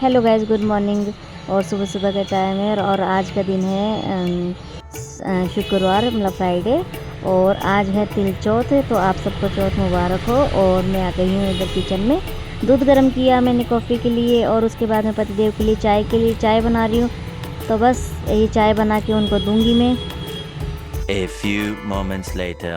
Hello guys, good morning. और सुबह सुबह का टाइम है और आज का दिन है शुक्रवार, मतलब फ्राइडे। और आज है तिल चौथ, तो आप सबको चौथ मुबारक हो। और मैं आ गई हूँ इधर किचन में। दूध गर्म किया मैंने कॉफ़ी के लिए और उसके बाद में पतिदेव के लिए चाय बना रही हूँ। तो बस यही चाय बना के उनको दूंगी मैं। A few moments later.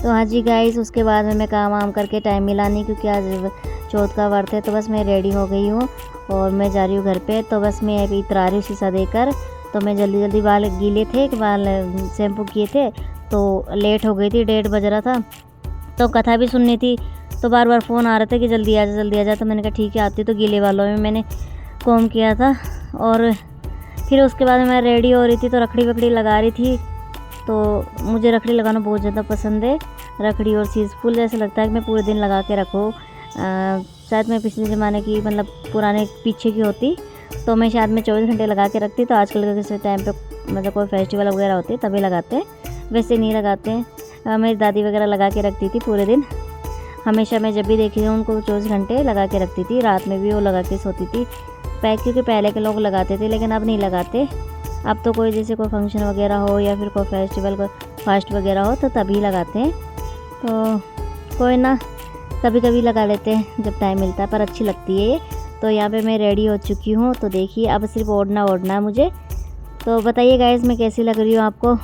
तो हाँ जी गाइस, उसके बाद में मैं काम वाम करके टाइम मिला नहीं क्योंकि आज चौथ का व्रत है। तो बस मैं रेडी हो गई हूँ और मैं जा रही हूँ घर पे। तो बस मैं अभी इतर आ रही हूँ शीशा देकर। तो मैं जल्दी जल्दी, बाल गीले थे, बाल शैम्पू किए थे तो लेट हो गई थी, 1:30 बज रहा था। तो कथा भी सुननी थी, तो बार बार फ़ोन आ रहा था कि जल्दी आ जा जल्दी आ जा। तो मैंने कहा ठीक है आती। तो गीले बालों में मैंने कॉम किया था और फिर उसके बाद मैं रेडी हो रही थी तो रखड़ी वकड़ी लगा रही थी। तो मुझे रखड़ी लगाना बहुत ज़्यादा पसंद है। रखड़ी और सीज़ फूल जैसे लगता है कि मैं पूरे दिन लगा के रखूँ। शायद मैं पिछले ज़माने की, मतलब पुराने पीछे की होती तो मैं शायद मैं 24 घंटे लगा के रखती। तो आजकल के किसी टाइम पे, मतलब कोई फेस्टिवल वगैरह होती है तभी लगाते हैं, वैसे नहीं लगाते हैं। मेरी दादी वगैरह लगा के रखती थी पूरे दिन। हमेशा मैं जब भी देखी थी उनको 24 घंटे लगा के रखती थी। रात में भी वो लगा के सोती थी। क्योंकि पहले के लोग लगाते थे लेकिन अब नहीं लगाते। अब तो कोई जैसे कोई फंक्शन वगैरह हो या फिर कोई फेस्टिवल, कोई फास्ट वगैरह हो तो तभी लगाते हैं। तो कोई ना, कभी कभी लगा लेते हैं जब टाइम मिलता है, पर अच्छी लगती है ये। तो यहाँ पे मैं रेडी हो चुकी हूँ। तो देखिए अब सिर्फ ओढ़ना है मुझे। तो बताइए गाइस मैं कैसी लग रही हूँ आपको।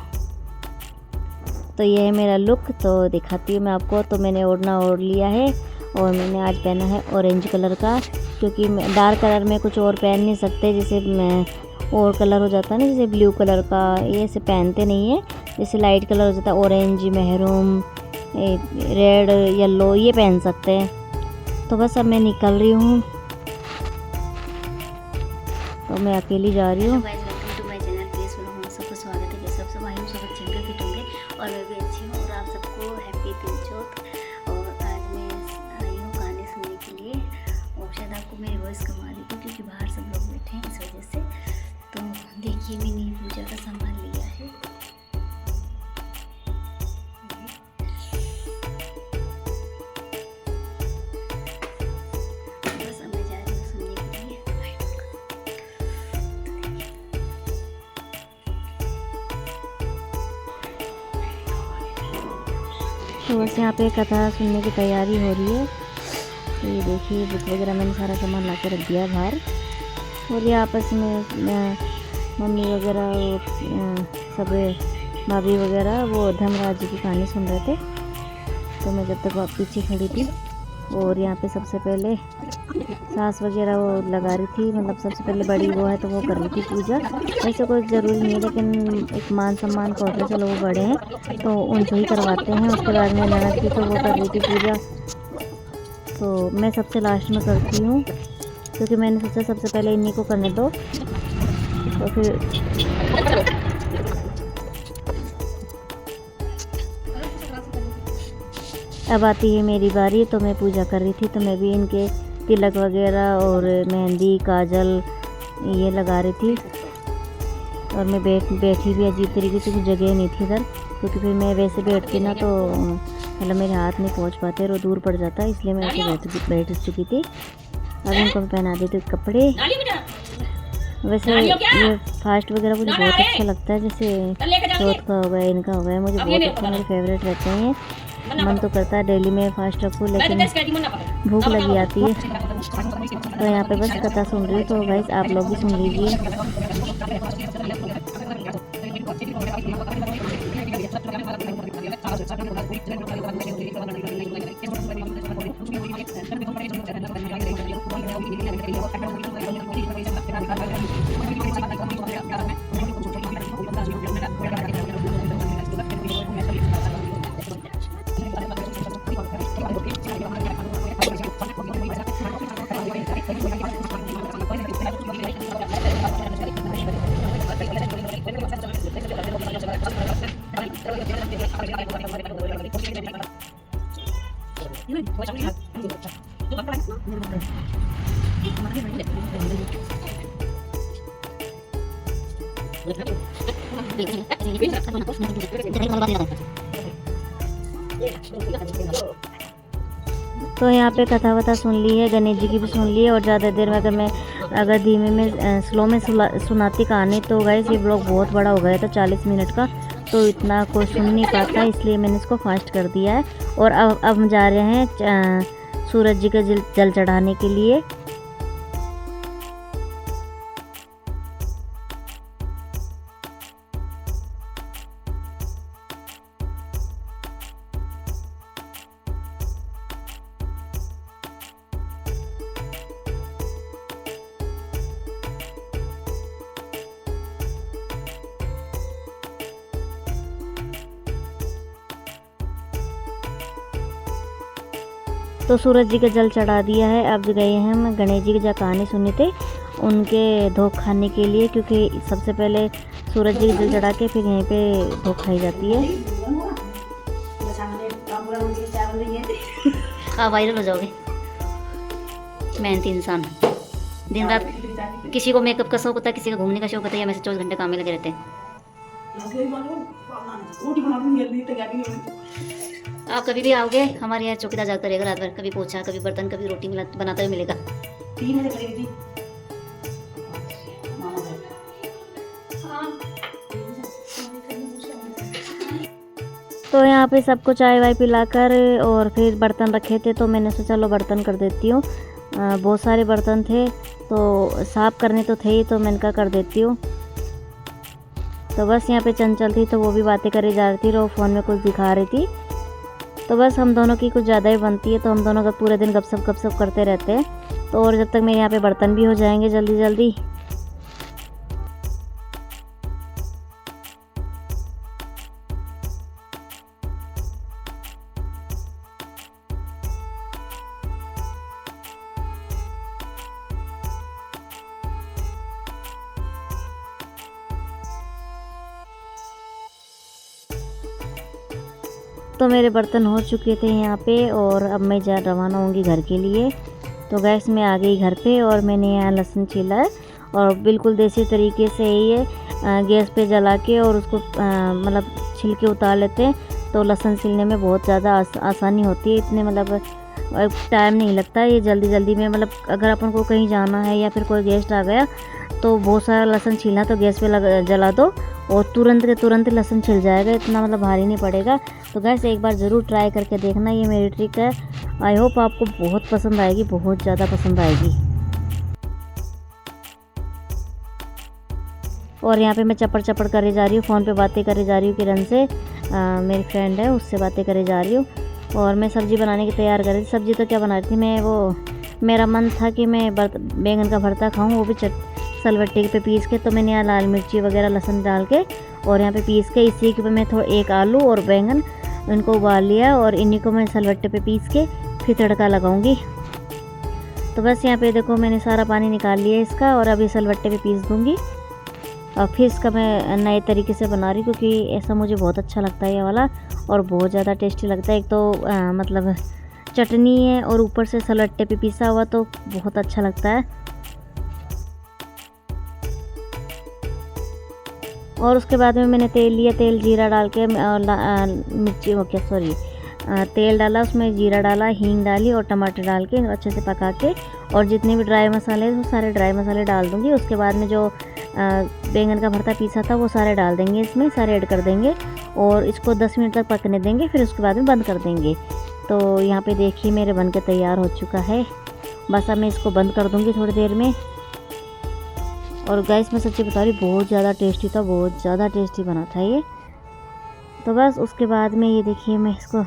तो ये है मेरा लुक, तो दिखाती हूँ मैं आपको। तो मैंने ओढ़ना ओढ़ लिया है और मैंने आज पहना है ऑरेंज कलर का, क्योंकि डार्क कलर में कुछ और पहन नहीं सकते। जैसे मैं और कलर हो जाता है ना, जैसे ब्लू कलर का, ये ऐसे पहनते नहीं है। जैसे लाइट कलर हो जाता है, ऑरेंज, मेहरून, रेड, येलो, ये पहन सकते हैं। तो बस अब मैं निकल रही हूँ। तो मैं अकेली जा रही हूँ। सबका स्वागत है। कैसे आप सब आई हूँ, सब अच्छे होंगे, फिट होंगे और मैं भी अच्छी हूँ। और आप सबको हैप्पी तिल चौथ। और आज मैं आई हूँ गाने सुनने के लिए और शायद आपको मेरी वॉइस कम आ रही थी क्योंकि बाहर सब लोग बैठे हैं इस वजह से। तो देखिए मैंने पूजा का सामान लिया है। बस अब मैं जा रही हूँ सुनने के लिए। तो बस यहाँ पे कथा सुनने की तैयारी हो रही है। तो ये देखिए बुक वगैरह मैंने सारा सामान ला के रख दिया बाहर। और ये आपस में मम्मी वगैरह सब भाभी वगैरह वो धर्मराज जी की कहानी सुन रहे थे। तो मैं जब तक पीछे खड़ी थी। और यहाँ पे सबसे पहले सास वगैरह वो लगा रही थी, मतलब सबसे पहले बड़ी वो है तो वो कर रही थी पूजा। वैसे कोई ज़रूरी नहीं है लेकिन एक मान सम्मान का होता है, चलो वो बड़े हैं तो उनसे ही करवाते हैं। उसके बाद में ननद थी तो वो कर रही थी पूजा। तो मैं सबसे लास्ट में करती हूँ क्योंकि मैंने सोचा सबसे पहले इन्हीं को करने दो। तो फिर अब आती है मेरी बारी। तो मैं पूजा कर रही थी तो मैं भी इनके तिलक वगैरह और मेहंदी, काजल ये लगा रही थी। और मैं बैठी भी अजीब तरीके से, कुछ जगह नहीं थी इधर, क्योंकि फिर मैं वैसे बैठती ना तो मतलब मेरे हाथ नहीं पहुंच पाते और दूर पड़ जाता, इसलिए मैं ऐसे बैठ चुकी थी। अब इनको मैं पहना देती हूँ कपड़े। वैसे ये फास्ट वगैरह मुझे बहुत अच्छा लगता है, जैसे चौथ का हो गया, इनका हो गया, मुझे बहुत अच्छा, मेरे फेवरेट रहते हैं। मन तो करता है डेली में फास्ट रखूँ लेकिन भूख लगी आती है। तो यहाँ पे बस कथा सुन रही हूँ। तो गाइस आप लोग भी सुन लीजिए। तो यहाँ पे कथा वथा सुन ली है, गणेश जी की भी सुन ली है। और ज़्यादा देर में अगर धीमे में स्लो में सुनाती कहानी तो गाइस ये ब्लॉग बहुत बड़ा हो गया था 40 मिनट का, तो इतना कोई सुन नहीं पाता, इसलिए मैंने इसको फास्ट कर दिया है। और अब हम जा रहे हैं सूरज जी का जल चढ़ाने के लिए। तो सूरज जी का जल चढ़ा दिया है। अब गए हैं हम गणेश जी की जो कहानी सुनी थे उनके धोख खाने के लिए, क्योंकि सबसे पहले सूरज जी का जल चढ़ा के फिर यहीं पे धोख खाई जाती है। आप वायरल हो जाओगे। मेहनती इंसान, दिन रात किसी को मेकअप का शौक होता है, किसी को घूमने का शौक होता है, या मैं 24 घंटे काम में लगे रहते हैं। आप कभी भी आओगे हमारे यहाँ चौकीदार जागता रहेगा रात भर, कभी पोछा, कभी बर्तन, कभी रोटी बनाता हुआ मिलेगा। तो यहाँ पे सबको चाय वाय पिलाकर और फिर बर्तन रखे थे, तो मैंने सोचा चलो बर्तन कर देती हूँ। बहुत सारे बर्तन थे तो साफ़ करने तो थे ही, तो मैंने कहा कर देती हूँ। तो बस यहाँ पे चंचल थी तो वो भी बातें करे जा रही थी और फ़ोन में कुछ दिखा रही थी। तो बस हम दोनों की कुछ ज़्यादा ही बनती है, तो हम दोनों का पूरे दिन गपशप करते रहते हैं। तो और जब तक मेरे यहाँ पे बर्तन भी हो जाएंगे जल्दी जल्दी। तो मेरे बर्तन हो चुके थे यहाँ पे और अब मैं रवाना होंगी घर के लिए। तो गैस मैं आ गई घर पे और मैंने यहाँ लहसुन छीला है और बिल्कुल देसी तरीके से ये गैस पे जला के और उसको मतलब छिलके उतार लेते हैं। तो लहसुन छीलने में बहुत ज़्यादा आसानी होती है, इतने मतलब टाइम नहीं लगता। ये जल्दी जल्दी में मतलब अगर अपन को कहीं जाना है या फिर कोई गेस्ट आ गया तो बहुत सारा लहसुन छीलना, तो गैस पे जला दो और तुरंत के तुरंत लहसुन छिल जाएगा, इतना मतलब भारी नहीं पड़ेगा। तो गैस एक बार ज़रूर ट्राई करके देखना, ये मेरी ट्रिक है। आई होप आपको बहुत पसंद आएगी, बहुत ज़्यादा पसंद आएगी। और यहाँ पे मैं चपड़ करे जा रही हूँ, फ़ोन पे बातें करे जा रही हूँ किरण से, मेरी फ्रेंड है उससे बातें करे जा रही हूँ। और मैं सब्ज़ी बनाने की तैयार कर रही थी। सब्ज़ी तो क्या बना रही थी मैं, वो मेरा मन था कि मैं बैंगन का भरता खाऊँ, वो भी सलवट्टे पे पीस के। तो मैंने यहाँ लाल मिर्ची वगैरह लहसुन डाल के और यहाँ पे पीस के इसी के ऊपर मैं एक आलू और बैंगन इनको उबाल लिया और इन्हीं को मैं सलवट्टे पे पीस के फिर तड़का लगाऊंगी। तो बस यहाँ पे देखो मैंने सारा पानी निकाल लिया इसका और अभी सलवट्टे पे पीस दूँगी। और फिर इसका मैं नए तरीके से बना रही हूँ, क्योंकि ऐसा मुझे बहुत अच्छा लगता है ये वाला और बहुत ज़्यादा टेस्टी लगता है। एक तो मतलब चटनी है और ऊपर से सलवट्टे पे पीसा हुआ, तो बहुत अच्छा लगता है। और उसके बाद में मैंने तेल लिया, तेल जीरा डाल के मिर्ची तेल डाला, उसमें जीरा डाला, हींग डाली और टमाटर डाल के अच्छे से पका के और जितने भी ड्राई मसाले वो सारे ड्राई मसाले डाल दूँगी। उसके बाद में जो बैंगन का भरता पीसा था वो सारे डाल देंगे, इसमें सारे ऐड कर देंगे और इसको 10 मिनट तक पकने देंगे, फिर उसके बाद में बंद कर देंगे। तो यहाँ पे देखिए मेरे बन के तैयार हो चुका है। बस अब मैं इसको बंद कर दूँगी थोड़ी देर में। और गैस मैं सच्ची बता रही बहुत ज़्यादा टेस्टी था, बहुत ज़्यादा टेस्टी बना था ये। तो बस उसके बाद में ये देखिए मैं इसको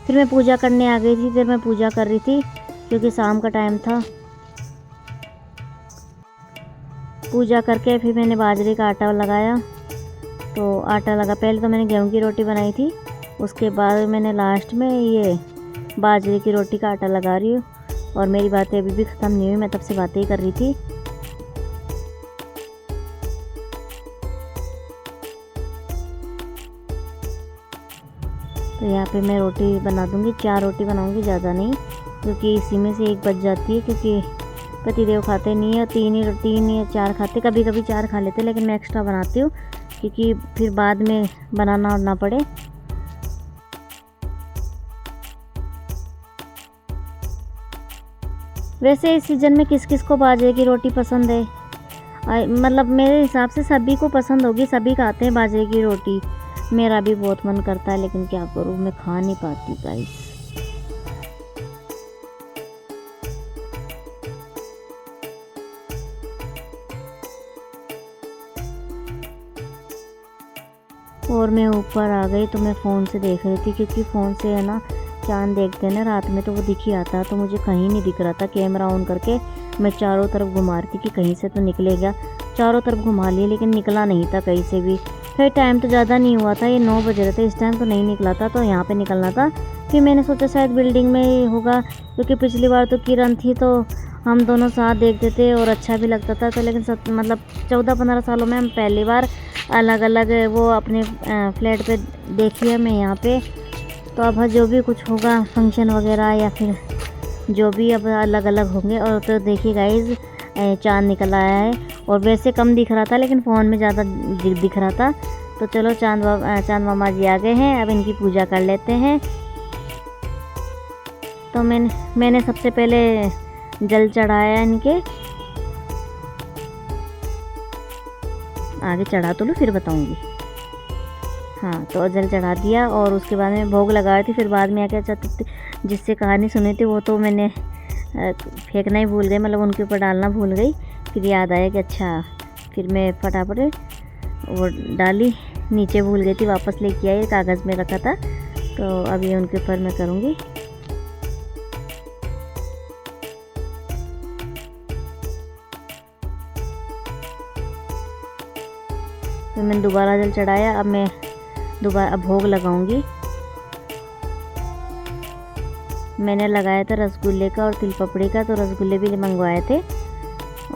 फिर मैं पूजा करने आ गई थी। फिर मैं पूजा कर रही थी क्योंकि शाम का टाइम था। पूजा करके फिर मैंने बाजरे का आटा लगाया। तो आटा लगा, पहले तो मैंने गेहूं की रोटी बनाई थी, उसके बाद मैंने लास्ट में ये बाजरे की रोटी का आटा लगा रही हूँ। और मेरी बातें अभी भी ख़त्म नहीं हुई, मैं तब से बातें ही कर रही थी। तो यहाँ पे मैं रोटी बना दूँगी, 4 रोटी बनाऊँगी, ज़्यादा नहीं, क्योंकि इसी में से एक बच जाती है। क्योंकि पतिदेव खाते नहीं है, 3 या 4 खाते, कभी कभी 4 खा लेते, लेकिन मैं एक्स्ट्रा बनाती हूँ क्योंकि फिर बाद में बनाना ना पड़े। वैसे इस सीज़न में किस किस को बाजरे की रोटी पसंद है? मतलब मेरे हिसाब से सभी को पसंद होगी, सभी खाते हैं बाजरे की रोटी। मेरा भी बहुत मन करता है लेकिन क्या करूँ, मैं खा नहीं पाती गाइस। और मैं ऊपर आ गई तो मैं फ़ोन से देख रही थी, क्योंकि फ़ोन से है ना चाँद देखते हैं ना रात में तो वो दिख ही आता, तो मुझे कहीं नहीं दिख रहा था। कैमरा ऑन करके मैं चारों तरफ घुमा रही थी कि कहीं से तो निकलेगा। चारों तरफ घुमा लिए लेकिन निकला नहीं था कहीं से भी। फिर टाइम तो ज़्यादा नहीं हुआ था, ये 9 बज रहे थे, इस टाइम तो नहीं निकला था, तो यहाँ पे निकलना था। फिर मैंने सोचा शायद बिल्डिंग में ही होगा, क्योंकि पिछली बार तो किरण थी तो हम दोनों साथ देखते थे और अच्छा भी लगता था। तो लेकिन मतलब 14-15 सालों में हम पहली बार अलग अलग वो अपने फ्लैट पे देखी है मैं यहाँ पे। तो अब जो भी कुछ होगा फंक्शन वगैरह या फिर जो भी अब अलग अलग होंगे। और तो देखिए गाइज चाँद निकल आया है, और वैसे कम दिख रहा था लेकिन फ़ोन में ज़्यादा दिख रहा था। तो चलो चाँद मामा जी आ गए हैं, अब इनकी पूजा कर लेते हैं। तो मैंने सबसे पहले जल चढ़ाया इनके, आगे चढ़ा तो लो फिर बताऊंगी। हाँ, तो जल चढ़ा दिया और उसके बाद में भोग लगाई थी। फिर बाद में क्या जिससे कहानी सुनी थी वो तो मैंने फेंकना ही भूल गई, मतलब उनके ऊपर डालना भूल गई। फिर याद आया कि अच्छा, फिर मैं फटाफट वो डाली, नीचे भूल गई थी, वापस लेके आई, कागज़ में रखा था। तो अब ये उनके ऊपर मैं करूँगी। फिर मैंने दोबारा जल चढ़ाया। अब मैं दोबारा भोग लगाऊंगी। मैंने लगाया था रसगुल्ले का और तिल पपड़ी का, तो रसगुल्ले भी मंगवाए थे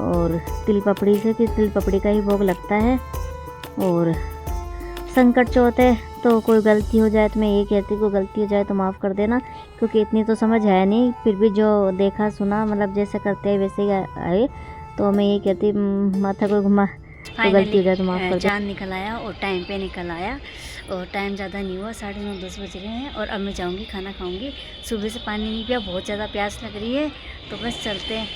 और तिल पपड़ी से, कि तिल पपड़ी का ही भोग लगता है। और संकट चौथ है तो कोई गलती हो जाए तो मैं ये कहती, कोई गलती हो जाए तो माफ़ कर देना, क्योंकि इतनी तो समझ है नहीं, फिर भी जो देखा सुना मतलब जैसे करते हैं वैसे ही आए। तो मैं ये कहती माथा को घुमा, तो गलती हो जाए तो माफ़ कर दो। चाँद निकल आया और टाइम पे निकल आया, और टाइम ज़्यादा नहीं हुआ, 9:30-10 बज रहे हैं। और अब मैं जाऊँगी खाना खाऊँगी। सुबह से पानी नहीं पिया, बहुत ज़्यादा प्यास लग रही है, तो बस चलते हैं।